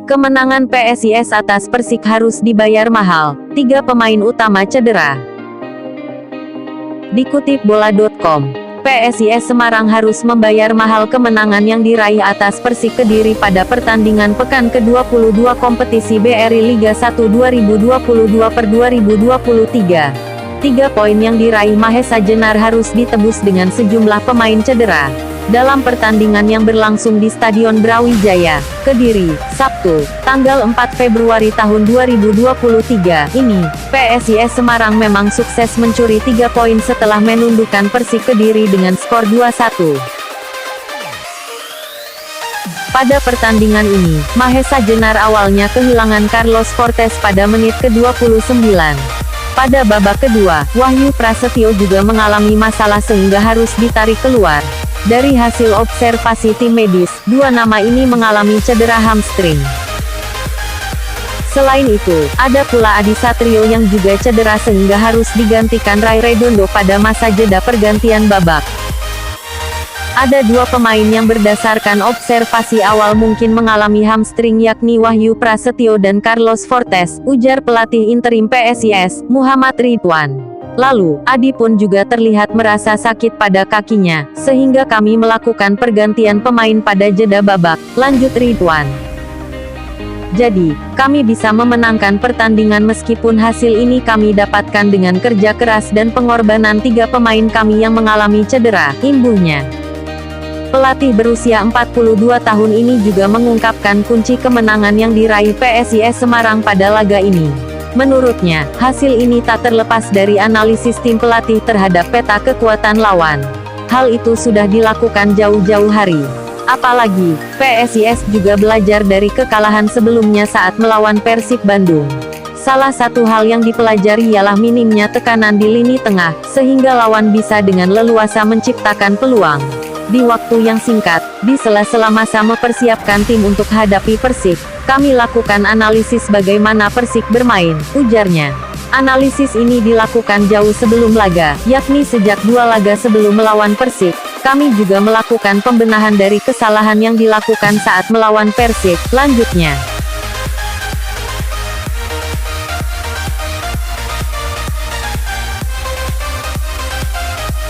Kemenangan PSIS atas Persik harus dibayar mahal, 3 pemain utama cedera. Dikutip bola.com, PSIS Semarang harus membayar mahal kemenangan yang diraih atas Persik Kediri pada pertandingan pekan ke-22 kompetisi BRI Liga 1 2022/2023. 3 poin yang diraih Mahesa Jenar harus ditebus dengan sejumlah pemain cedera. Dalam pertandingan yang berlangsung di Stadion Brawijaya, Kediri, Sabtu, tanggal 4 Februari tahun 2023 ini, PSIS Semarang memang sukses mencuri 3 poin setelah menundukkan Persik Kediri dengan skor 2-1. Pada pertandingan ini, Mahesa Jenar awalnya kehilangan Carlos Fortes pada menit ke-29. Pada babak kedua, Wahyu Prasetyo juga mengalami masalah sehingga harus ditarik keluar. Dari hasil observasi tim medis, 2 nama ini mengalami cedera hamstring. Selain itu, ada pula Adi Satrio yang juga cedera sehingga harus digantikan Ray Redondo pada masa jeda pergantian babak. Ada 2 pemain yang berdasarkan observasi awal mungkin mengalami hamstring yakni Wahyu Prasetyo dan Carlos Fortes, ujar pelatih interim PSIS, Muhammad Ridwan. Lalu, Adi pun juga terlihat merasa sakit pada kakinya, sehingga kami melakukan pergantian pemain pada jeda babak, lanjut Ridwan. Jadi, kami bisa memenangkan pertandingan meskipun hasil ini kami dapatkan dengan kerja keras dan pengorbanan 3 pemain kami yang mengalami cedera, imbuhnya. Pelatih berusia 42 tahun ini juga mengungkapkan kunci kemenangan yang diraih PSIS Semarang pada laga ini. Menurutnya, hasil ini tak terlepas dari analisis tim pelatih terhadap peta kekuatan lawan. Hal itu sudah dilakukan jauh-jauh hari. Apalagi, PSIS juga belajar dari kekalahan sebelumnya saat melawan Persib Bandung. Salah satu hal yang dipelajari ialah minimnya tekanan di lini tengah, sehingga lawan bisa dengan leluasa menciptakan peluang. Di waktu yang singkat, di sela-sela masa mempersiapkan tim untuk hadapi Persik, kami lakukan analisis bagaimana Persik bermain, ujarnya. Analisis ini dilakukan jauh sebelum laga, yakni sejak 2 laga sebelum melawan Persik. Kami juga melakukan pembenahan dari kesalahan yang dilakukan saat melawan Persik, lanjutnya.